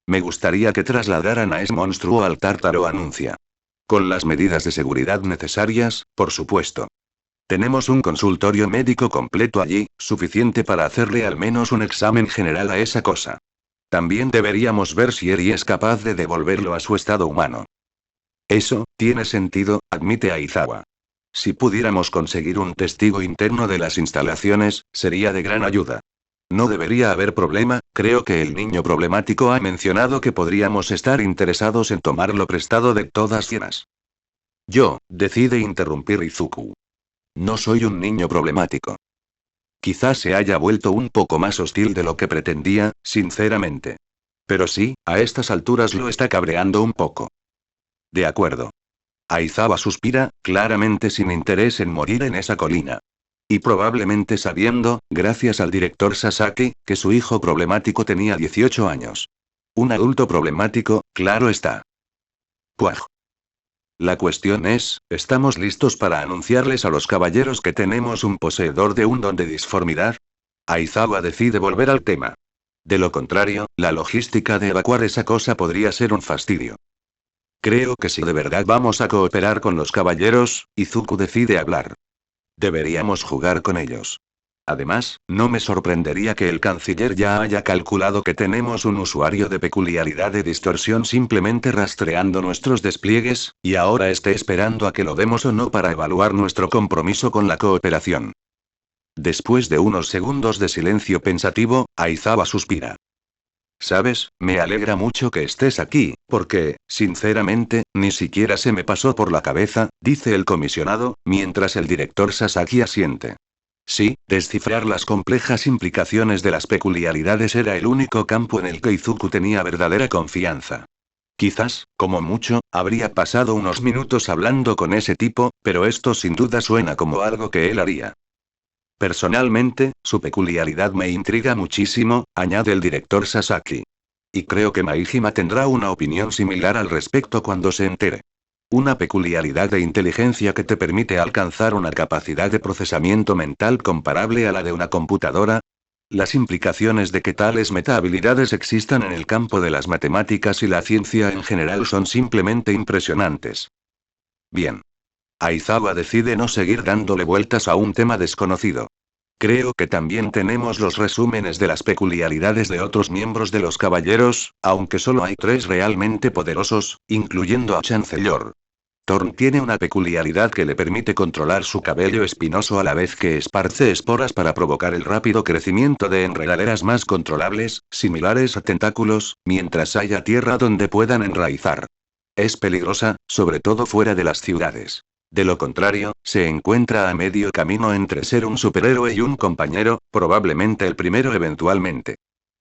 Me gustaría que trasladaran a ese monstruo al Tártaro, anuncia. Con las medidas de seguridad necesarias, por supuesto. Tenemos un consultorio médico completo allí, suficiente para hacerle al menos un examen general a esa cosa. También deberíamos ver si Eri es capaz de devolverlo a su estado humano. Eso, tiene sentido, admite Aizawa. Si pudiéramos conseguir un testigo interno de las instalaciones, sería de gran ayuda. No debería haber problema, creo que el niño problemático ha mencionado que podríamos estar interesados en tomarlo prestado de todas llenas. Decide interrumpir Izuku. No soy un niño problemático. Quizás se haya vuelto un poco más hostil de lo que pretendía, sinceramente. Pero sí, a estas alturas lo está cabreando un poco. De acuerdo. Aizawa suspira, claramente sin interés en morir en esa colina. Y probablemente sabiendo, gracias al director Sasaki, que su hijo problemático tenía 18 años. Un adulto problemático, claro está. Puaj. La cuestión es, ¿estamos listos para anunciarles a los caballeros que tenemos un poseedor de un don de disformidad? Aizawa decide volver al tema. De lo contrario, la logística de evacuar esa cosa podría ser un fastidio. Creo que si de verdad vamos a cooperar con los caballeros, Izuku decide hablar. Deberíamos jugar con ellos. Además, no me sorprendería que el canciller ya haya calculado que tenemos un usuario de peculiaridad de distorsión simplemente rastreando nuestros despliegues, y ahora esté esperando a que lo demos o no para evaluar nuestro compromiso con la cooperación. Después de unos segundos de silencio pensativo, Aizawa suspira. Sabes, me alegra mucho que estés aquí, porque, sinceramente, ni siquiera se me pasó por la cabeza, dice el comisionado, mientras el director Sasaki asiente. Sí, descifrar las complejas implicaciones de las peculiaridades era el único campo en el que Izuku tenía verdadera confianza. Quizás, como mucho, habría pasado unos minutos hablando con ese tipo, pero esto sin duda suena como algo que él haría. Personalmente, su peculiaridad me intriga muchísimo, añade el director Sasaki. Y creo que Maihima tendrá una opinión similar al respecto cuando se entere. Una peculiaridad de inteligencia que te permite alcanzar una capacidad de procesamiento mental comparable a la de una computadora. Las implicaciones de que tales metahabilidades existan en el campo de las matemáticas y la ciencia en general son simplemente impresionantes. Bien. Aizawa decide no seguir dándole vueltas a un tema desconocido. Creo que también tenemos los resúmenes de las peculiaridades de otros miembros de los caballeros, aunque solo hay 3 realmente poderosos, incluyendo a Chancellor. Thorn tiene una peculiaridad que le permite controlar su cabello espinoso a la vez que esparce esporas para provocar el rápido crecimiento de enredaderas más controlables, similares a tentáculos, mientras haya tierra donde puedan enraizar. Es peligrosa, sobre todo fuera de las ciudades. De lo contrario, se encuentra a medio camino entre ser un superhéroe y un compañero, probablemente el primero eventualmente.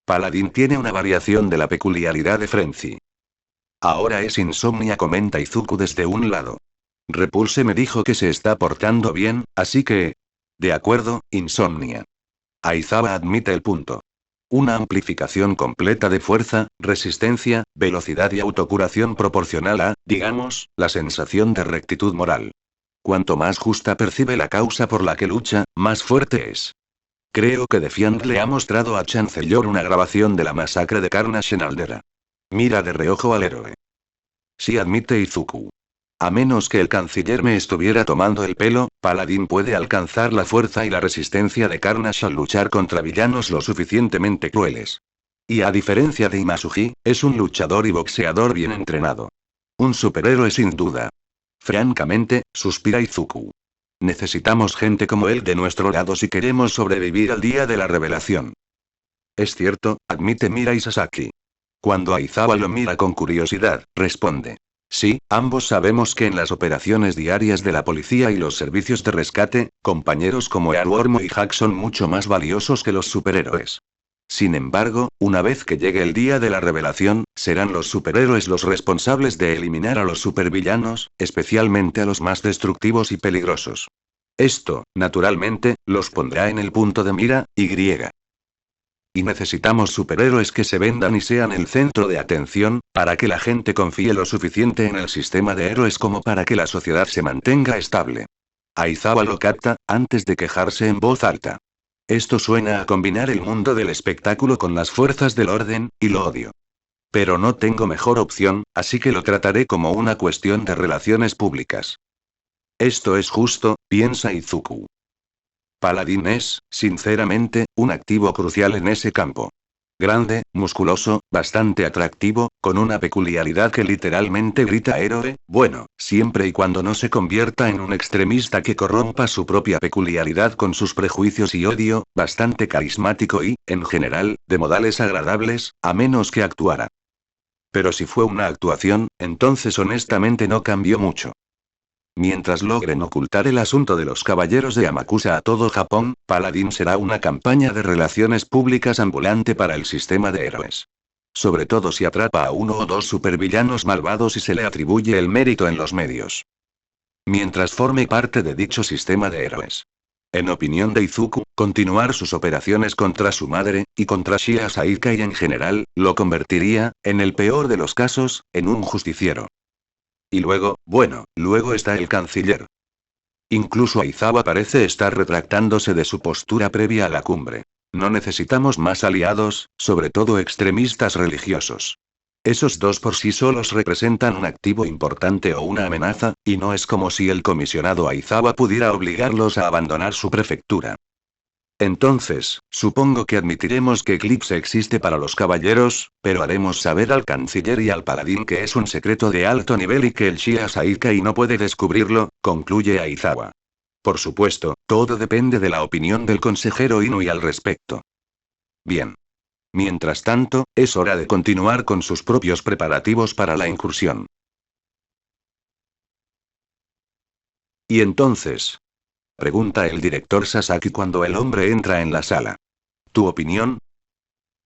Paladín tiene una variación de la peculiaridad de Frenzy. Ahora es Insomnia, comenta Izuku desde un lado. Repulse me dijo que se está portando bien, así que... De acuerdo, Insomnia. Aizawa admite el punto. Una amplificación completa de fuerza, resistencia, velocidad y autocuración proporcional a, digamos, la sensación de rectitud moral. Cuanto más justa percibe la causa por la que lucha, más fuerte es. Creo que Defiant le ha mostrado a Chancellor una grabación de la masacre de Carnage en Aldera. Mira de reojo al héroe. Sí, admite Izuku. A menos que el canciller me estuviera tomando el pelo, Paladín puede alcanzar la fuerza y la resistencia de Carnage al luchar contra villanos lo suficientemente crueles. Y a diferencia de Imasuji, es un luchador y boxeador bien entrenado. Un superhéroe sin duda. Francamente, suspira Izuku. Necesitamos gente como él de nuestro lado si queremos sobrevivir al día de la revelación. Es cierto, admite Mirai Sasaki. Cuando Aizawa lo mira con curiosidad, responde. Sí, ambos sabemos que en las operaciones diarias de la policía y los servicios de rescate, compañeros como Earworm y Hack son mucho más valiosos que los superhéroes. Sin embargo, una vez que llegue el día de la revelación, serán los superhéroes los responsables de eliminar a los supervillanos, especialmente a los más destructivos y peligrosos. Esto, naturalmente, los pondrá en el punto de mira, y necesitamos superhéroes que se vendan y sean el centro de atención, para que la gente confíe lo suficiente en el sistema de héroes como para que la sociedad se mantenga estable. Aizawa lo capta, antes de quejarse en voz alta. Esto suena a combinar el mundo del espectáculo con las fuerzas del orden, y lo odio. Pero no tengo mejor opción, así que lo trataré como una cuestión de relaciones públicas. Esto es justo, piensa Izuku. Paladín es, sinceramente, un activo crucial en ese campo. Grande, musculoso, bastante atractivo, con una peculiaridad que literalmente grita héroe, bueno, siempre y cuando no se convierta en un extremista que corrompa su propia peculiaridad con sus prejuicios y odio, bastante carismático y, en general, de modales agradables, a menos que actuara. Pero si fue una actuación, entonces honestamente no cambió mucho. Mientras logren ocultar el asunto de los caballeros de Amakusa a todo Japón, Paladín será una campaña de relaciones públicas ambulante para el sistema de héroes. Sobre todo si atrapa a 1 o 2 supervillanos malvados y se le atribuye el mérito en los medios. Mientras forme parte de dicho sistema de héroes. En opinión de Izuku, continuar sus operaciones contra su madre, y contra Shia Saika y en general, lo convertiría, en el peor de los casos, en un justiciero. Y luego, bueno, luego está el canciller. Incluso Aizawa parece estar retractándose de su postura previa a la cumbre. No necesitamos más aliados, sobre todo extremistas religiosos. Esos dos por sí solos representan un activo importante o una amenaza, y no es como si el comisionado Aizawa pudiera obligarlos a abandonar su prefectura. Entonces, supongo que admitiremos que Eclipse existe para los caballeros, pero haremos saber al canciller y al paladín que es un secreto de alto nivel y que el Shia Saikai no puede descubrirlo, concluye Aizawa. Por supuesto, todo depende de la opinión del consejero Inui al respecto. Bien. Mientras tanto, es hora de continuar con sus propios preparativos para la incursión. ¿Y entonces? Pregunta el director Sasaki cuando el hombre entra en la sala. ¿Tu opinión?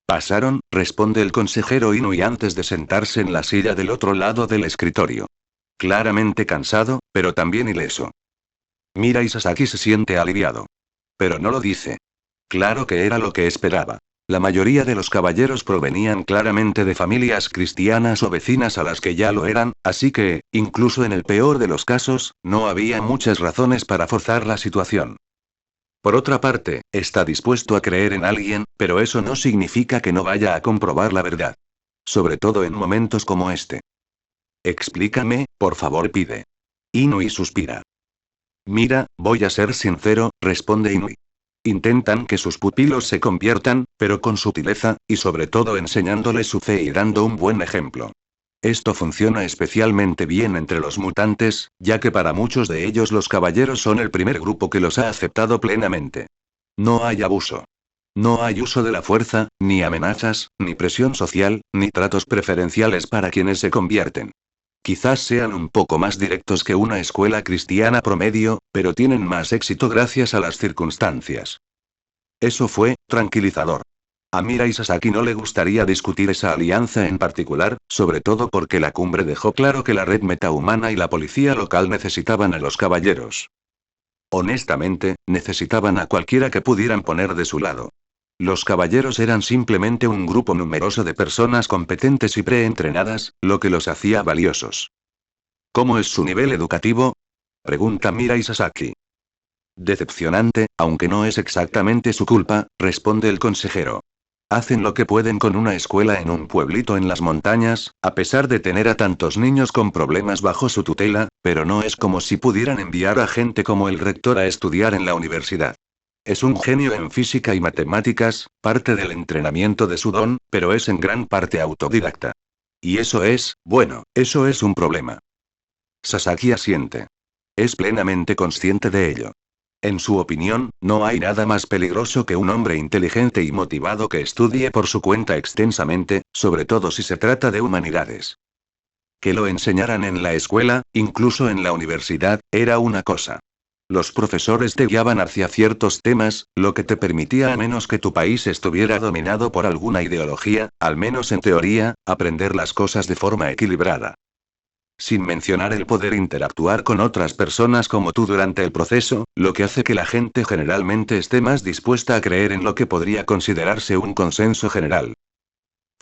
Pasaron, responde el consejero Inui antes de sentarse en la silla del otro lado del escritorio. Claramente cansado, pero también ileso. Mira y Sasaki se siente aliviado. Pero no lo dice. Claro que era lo que esperaba. La mayoría de los caballeros provenían claramente de familias cristianas o vecinas a las que ya lo eran, así que, incluso en el peor de los casos, no había muchas razones para forzar la situación. Por otra parte, está dispuesto a creer en alguien, pero eso no significa que no vaya a comprobar la verdad. Sobre todo en momentos como este. Explícame, por favor, pide. Inui suspira. Mira, voy a ser sincero, responde Inui. Intentan que sus pupilos se conviertan, pero con sutileza, y sobre todo enseñándoles su fe y dando un buen ejemplo. Esto funciona especialmente bien entre los mutantes, ya que para muchos de ellos los caballeros son el primer grupo que los ha aceptado plenamente. No hay abuso. No hay uso de la fuerza, ni amenazas, ni presión social, ni tratos preferenciales para quienes se convierten. Quizás sean un poco más directos que una escuela cristiana promedio, pero tienen más éxito gracias a las circunstancias. Eso fue tranquilizador. A Mira y Sasaki no le gustaría discutir esa alianza en particular, sobre todo porque la cumbre dejó claro que la red metahumana y la policía local necesitaban a los caballeros. Honestamente, necesitaban a cualquiera que pudieran poner de su lado. Los caballeros eran simplemente un grupo numeroso de personas competentes y preentrenadas, lo que los hacía valiosos. ¿Cómo es su nivel educativo? Pregunta Mira y Sasaki. Decepcionante, aunque no es exactamente su culpa, responde el consejero. Hacen lo que pueden con una escuela en un pueblito en las montañas, a pesar de tener a tantos niños con problemas bajo su tutela, pero no es como si pudieran enviar a gente como el rector a estudiar en la universidad. Es un genio en física y matemáticas, parte del entrenamiento de su don, pero es en gran parte autodidacta. Y eso es, bueno, eso es un problema. Sasaki asiente. Es plenamente consciente de ello. En su opinión, no hay nada más peligroso que un hombre inteligente y motivado que estudie por su cuenta extensamente, sobre todo si se trata de humanidades. Que lo enseñaran en la escuela, incluso en la universidad, era una cosa. Los profesores te guiaban hacia ciertos temas, lo que te permitía, a menos que tu país estuviera dominado por alguna ideología, al menos en teoría, aprender las cosas de forma equilibrada. Sin mencionar el poder interactuar con otras personas como tú durante el proceso, lo que hace que la gente generalmente esté más dispuesta a creer en lo que podría considerarse un consenso general.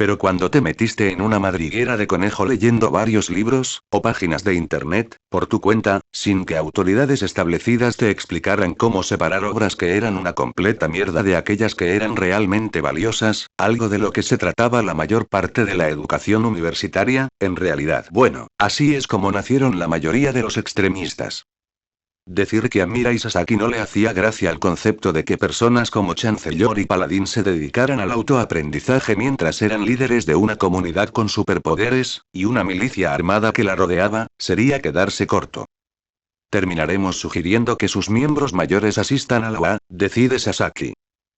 Pero cuando te metiste en una madriguera de conejo leyendo varios libros, o páginas de internet, por tu cuenta, sin que autoridades establecidas te explicaran cómo separar obras que eran una completa mierda de aquellas que eran realmente valiosas, algo de lo que se trataba la mayor parte de la educación universitaria, en realidad, bueno, así es como nacieron la mayoría de los extremistas. Decir que a Mira y Sasaki no le hacía gracia el concepto de que personas como Chancellor y Paladín se dedicaran al autoaprendizaje mientras eran líderes de una comunidad con superpoderes, y una milicia armada que la rodeaba, sería quedarse corto. Terminaremos sugiriendo que sus miembros mayores asistan a la UA, decide Sasaki.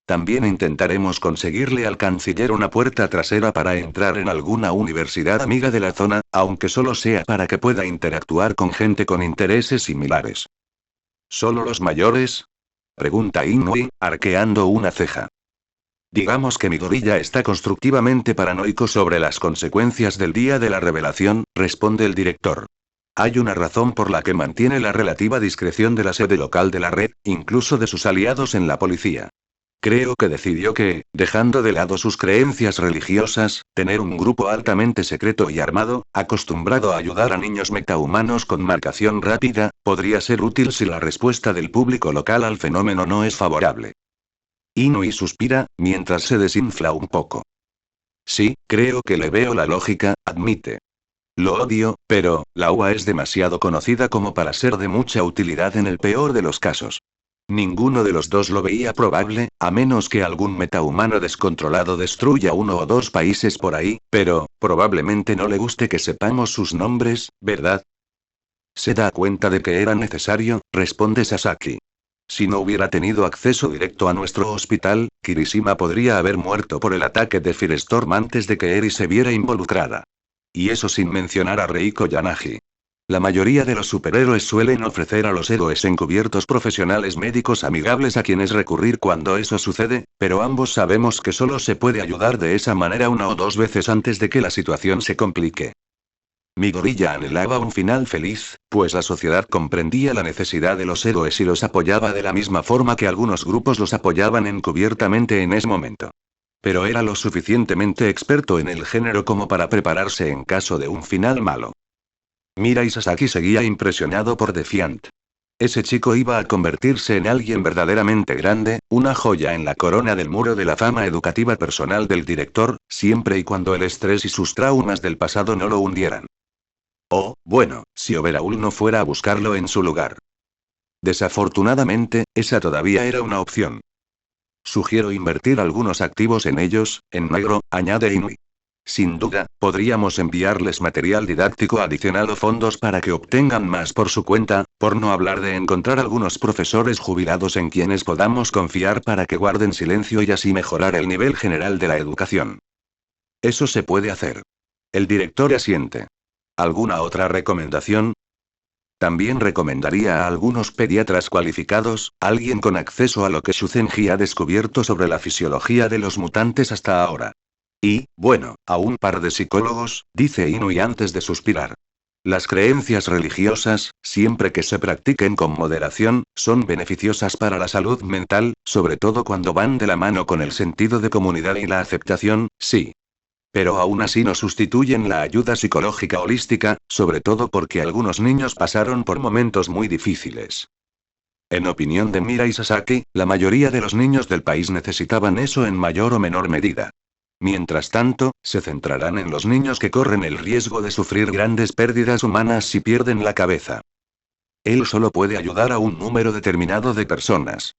También intentaremos conseguirle al canciller una puerta trasera para entrar en alguna universidad amiga de la zona, aunque solo sea para que pueda interactuar con gente con intereses similares. ¿Solo los mayores? Pregunta Inui, arqueando una ceja. Digamos que mi gorilla está constructivamente paranoico sobre las consecuencias del día de la revelación, responde el director. Hay una razón por la que mantiene la relativa discreción de la sede local de la red, incluso de sus aliados en la policía. Creo que decidió que, dejando de lado sus creencias religiosas, tener un grupo altamente secreto y armado, acostumbrado a ayudar a niños metahumanos con marcación rápida, podría ser útil si la respuesta del público local al fenómeno no es favorable. Inui suspira, mientras se desinfla un poco. Sí, creo que le veo la lógica, admite. Lo odio, pero, la UA es demasiado conocida como para ser de mucha utilidad en el peor de los casos. Ninguno de los dos lo veía probable, a menos que algún metahumano descontrolado destruya uno o dos países por ahí, pero, probablemente no le guste que sepamos sus nombres, ¿verdad? Se da cuenta de que era necesario, responde Sasaki. Si no hubiera tenido acceso directo a nuestro hospital, Kirishima podría haber muerto por el ataque de Firestorm antes de que Eri se viera involucrada. Y eso sin mencionar a Reiko Yanagi. La mayoría de los superhéroes suelen ofrecer a los héroes encubiertos profesionales médicos amigables a quienes recurrir cuando eso sucede, pero ambos sabemos que solo se puede ayudar de esa manera una o dos veces antes de que la situación se complique. Midoriya anhelaba un final feliz, pues la sociedad comprendía la necesidad de los héroes y los apoyaba de la misma forma que algunos grupos los apoyaban encubiertamente en ese momento. Pero era lo suficientemente experto en el género como para prepararse en caso de un final malo. Mirai Sasaki seguía impresionado por Defiant. Ese chico iba a convertirse en alguien verdaderamente grande, una joya en la corona del muro de la fama educativa personal del director, siempre y cuando el estrés y sus traumas del pasado no lo hundieran. Oh, bueno, si Overhaul no fuera a buscarlo en su lugar. Desafortunadamente, esa todavía era una opción. Sugiero invertir algunos activos en ellos, en negro, añade Inui. Sin duda, podríamos enviarles material didáctico adicional o fondos para que obtengan más por su cuenta, por no hablar de encontrar algunos profesores jubilados en quienes podamos confiar para que guarden silencio y así mejorar el nivel general de la educación. Eso se puede hacer. El director asiente. ¿Alguna otra recomendación? También recomendaría a algunos pediatras cualificados, alguien con acceso a lo que Shuzenji ha descubierto sobre la fisiología de los mutantes hasta ahora. Y, bueno, a un par de psicólogos, dice Inui antes de suspirar. Las creencias religiosas, siempre que se practiquen con moderación, son beneficiosas para la salud mental, sobre todo cuando van de la mano con el sentido de comunidad y la aceptación, sí. Pero aún así no sustituyen la ayuda psicológica holística, sobre todo porque algunos niños pasaron por momentos muy difíciles. En opinión de Mirai Sasaki, la mayoría de los niños del país necesitaban eso en mayor o menor medida. Mientras tanto, se centrarán en los niños que corren el riesgo de sufrir grandes pérdidas humanas si pierden la cabeza. Él solo puede ayudar a un número determinado de personas.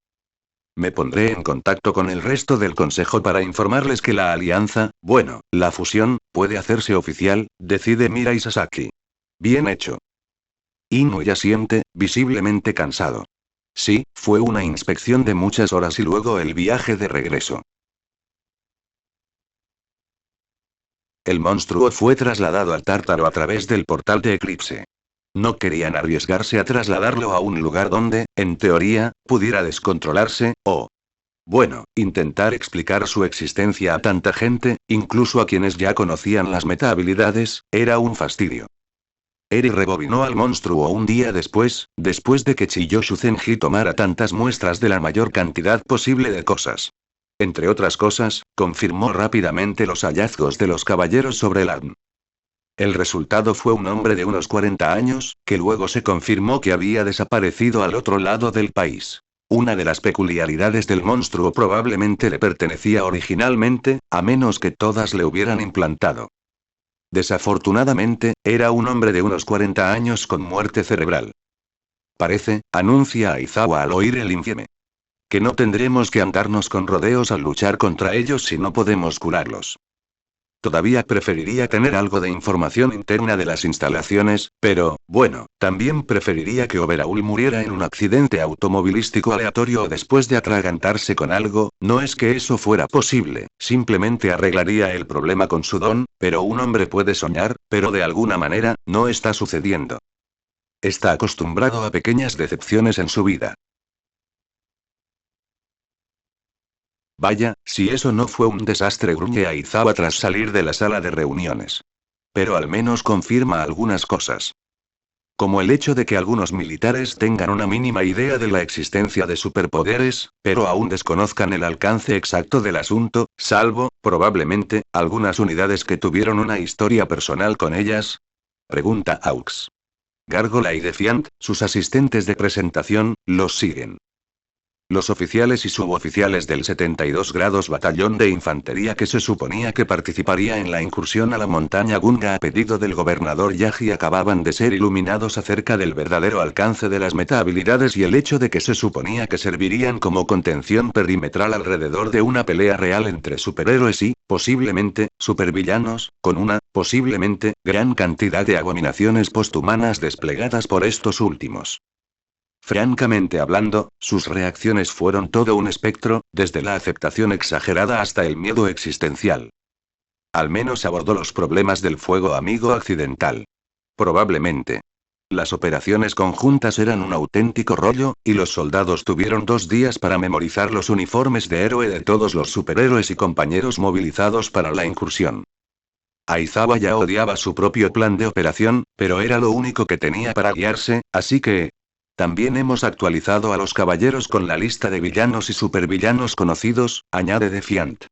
Me pondré en contacto con el resto del consejo para informarles que la alianza, bueno, la fusión, puede hacerse oficial, decide Mirai Sasaki. Bien hecho. Inui asiente, visiblemente cansado. Sí, fue una inspección de muchas horas y luego el viaje de regreso. El monstruo fue trasladado al Tártaro a través del portal de Eclipse. No querían arriesgarse a trasladarlo a un lugar donde, en teoría, pudiera descontrolarse, o... Bueno, intentar explicar su existencia a tanta gente, incluso a quienes ya conocían las metahabilidades, era un fastidio. Eri rebobinó al monstruo un día después de que Chiyoshu Zenji tomara tantas muestras de la mayor cantidad posible de cosas. Entre otras cosas, confirmó rápidamente los hallazgos de los caballeros sobre el ADN. El resultado fue un hombre de unos 40 años, que luego se confirmó que había desaparecido al otro lado del país. Una de las peculiaridades del monstruo probablemente le pertenecía originalmente, a menos que todas le hubieran implantado. Desafortunadamente, era un hombre de unos 40 años con muerte cerebral. Parece, anuncia Aizawa al oír el infieme. Que no tendremos que andarnos con rodeos al luchar contra ellos si no podemos curarlos. Todavía preferiría tener algo de información interna de las instalaciones, pero, bueno, también preferiría que Overhaul muriera en un accidente automovilístico aleatorio o después de atragantarse con algo, no es que eso fuera posible, simplemente arreglaría el problema con su don, pero un hombre puede soñar, pero de alguna manera, no está sucediendo. Está acostumbrado a pequeñas decepciones en su vida. Vaya, si eso no fue un desastre, gruñe Aizawa tras salir de la sala de reuniones. Pero al menos confirma algunas cosas. Como el hecho de que algunos militares tengan una mínima idea de la existencia de superpoderes, pero aún desconozcan el alcance exacto del asunto, salvo, probablemente, algunas unidades que tuvieron una historia personal con ellas. Pregunta Aux. Gárgola y Defiant, sus asistentes de presentación, los siguen. Los oficiales y suboficiales del 72 grados Batallón de Infantería que se suponía que participaría en la incursión a la montaña Gunga a pedido del gobernador Yaji acababan de ser iluminados acerca del verdadero alcance de las meta-habilidades y el hecho de que se suponía que servirían como contención perimetral alrededor de una pelea real entre superhéroes y, posiblemente, supervillanos, con una, posiblemente, gran cantidad de abominaciones posthumanas desplegadas por estos últimos. Francamente hablando, sus reacciones fueron todo un espectro, desde la aceptación exagerada hasta el miedo existencial. Al menos abordó los problemas del fuego amigo accidental. Probablemente. Las operaciones conjuntas eran un auténtico rollo, y los soldados tuvieron 2 días para memorizar los uniformes de héroe de todos los superhéroes y compañeros movilizados para la incursión. Aizawa ya odiaba su propio plan de operación, pero era lo único que tenía para guiarse, así que... También hemos actualizado a los caballeros con la lista de villanos y supervillanos conocidos, añade Defiant.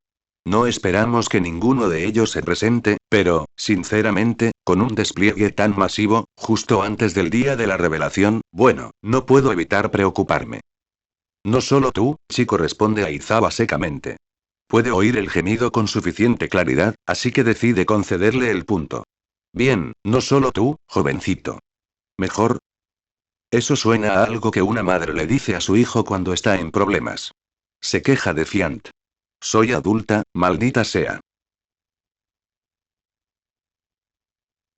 No esperamos que ninguno de ellos se presente, pero, sinceramente, con un despliegue tan masivo, justo antes del día de la revelación, bueno, no puedo evitar preocuparme. No solo tú, chico, responde Aizawa secamente. Puede oír el gemido con suficiente claridad, así que decide concederle el punto. Bien, no solo tú, jovencito. Mejor. Eso suena a algo que una madre le dice a su hijo cuando está en problemas. Se queja Defiant. Soy adulta, maldita sea.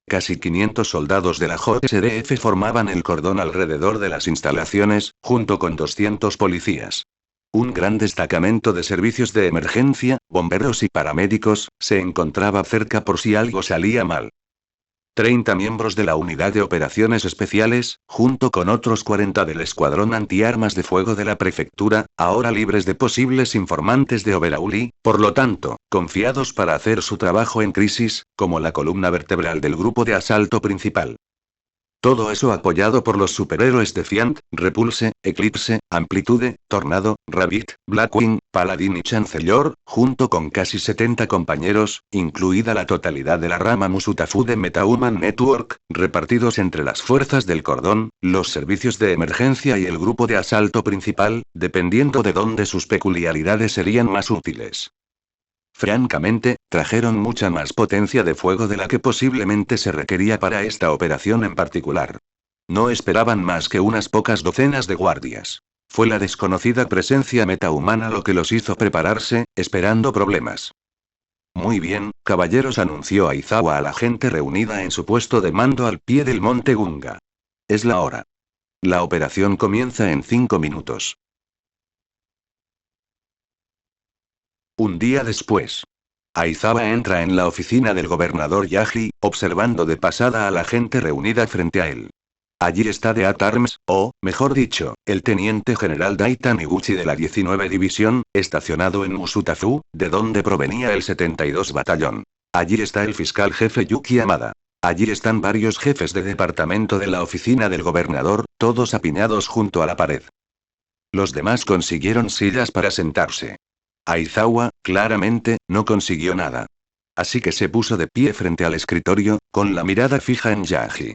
Casi 500 soldados de la JSDF formaban el cordón alrededor de las instalaciones, junto con 200 policías. Un gran destacamento de servicios de emergencia, bomberos y paramédicos, se encontraba cerca por si algo salía mal. 30 miembros de la Unidad de Operaciones Especiales, junto con otros 40 del Escuadrón Antiarmas de Fuego de la Prefectura, ahora libres de posibles informantes de Overhaul y, por lo tanto, confiados para hacer su trabajo en crisis, como la columna vertebral del grupo de asalto principal. Todo eso apoyado por los superhéroes Defiant, Repulse, Eclipse, Amplitude, Tornado, Rabbit, Blackwing, Paladin y Chancellor, junto con casi 70 compañeros, incluida la totalidad de la rama Musutafu de MetaHuman Network, repartidos entre las fuerzas del cordón, los servicios de emergencia y el grupo de asalto principal, dependiendo de dónde sus peculiaridades serían más útiles. Francamente, trajeron mucha más potencia de fuego de la que posiblemente se requería para esta operación en particular. No esperaban más que unas pocas docenas de guardias. Fue la desconocida presencia metahumana lo que los hizo prepararse, esperando problemas. Muy bien, caballeros, anunció Aizawa a la gente reunida en su puesto de mando al pie del monte Gunga. Es la hora. La operación comienza en 5 minutos. Un día después. Aizawa entra en la oficina del gobernador Yaji, observando de pasada a la gente reunida frente a él. Allí está Death Arms, o, mejor dicho, el teniente general Daita Miguchi de la 19 División, estacionado en Musutafu, de donde provenía el 72 Batallón. Allí está el fiscal jefe Yuki Amada. Allí están varios jefes de departamento de la oficina del gobernador, todos apiñados junto a la pared. Los demás consiguieron sillas para sentarse. Aizawa, claramente, no consiguió nada. Así que se puso de pie frente al escritorio, con la mirada fija en Yaji.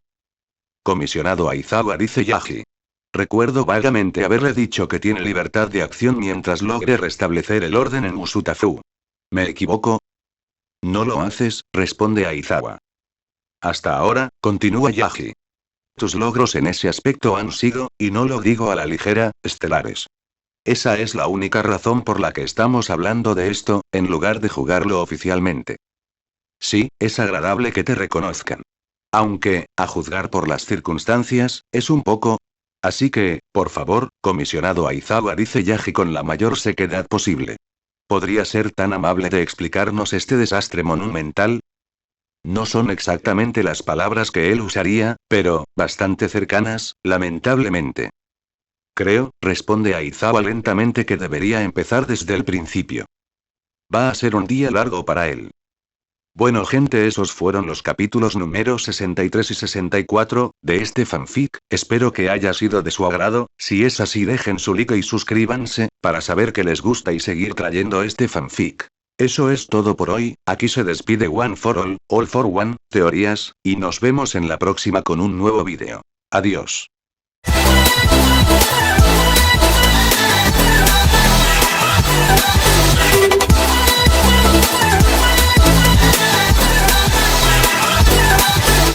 Comisionado Aizawa, dice Yaji. Recuerdo vagamente haberle dicho que tiene libertad de acción mientras logre restablecer el orden en Musutafu. ¿Me equivoco? No lo haces, responde Aizawa. Hasta ahora, continúa Yaji. Tus logros en ese aspecto han sido, y no lo digo a la ligera, estelares. Esa es la única razón por la que estamos hablando de esto, en lugar de jugarlo oficialmente. Sí, es agradable que te reconozcan. Aunque, a juzgar por las circunstancias, es un poco... Así que, por favor, comisionado Aizawa, dice Yaji con la mayor sequedad posible. ¿Podría ser tan amable de explicarnos este desastre monumental? No son exactamente las palabras que él usaría, pero, bastante cercanas, lamentablemente. Creo, responde Aizawa lentamente, que debería empezar desde el principio. Va a ser un día largo para él. Bueno, gente, esos fueron los capítulos números 63 y 64, de este fanfic. Espero que haya sido de su agrado. Si es así, dejen su like y suscríbanse, para saber que les gusta y seguir trayendo este fanfic. Eso es todo por hoy. Aquí se despide One for All for One, teorías, y nos vemos en la próxima con un nuevo vídeo. Adiós.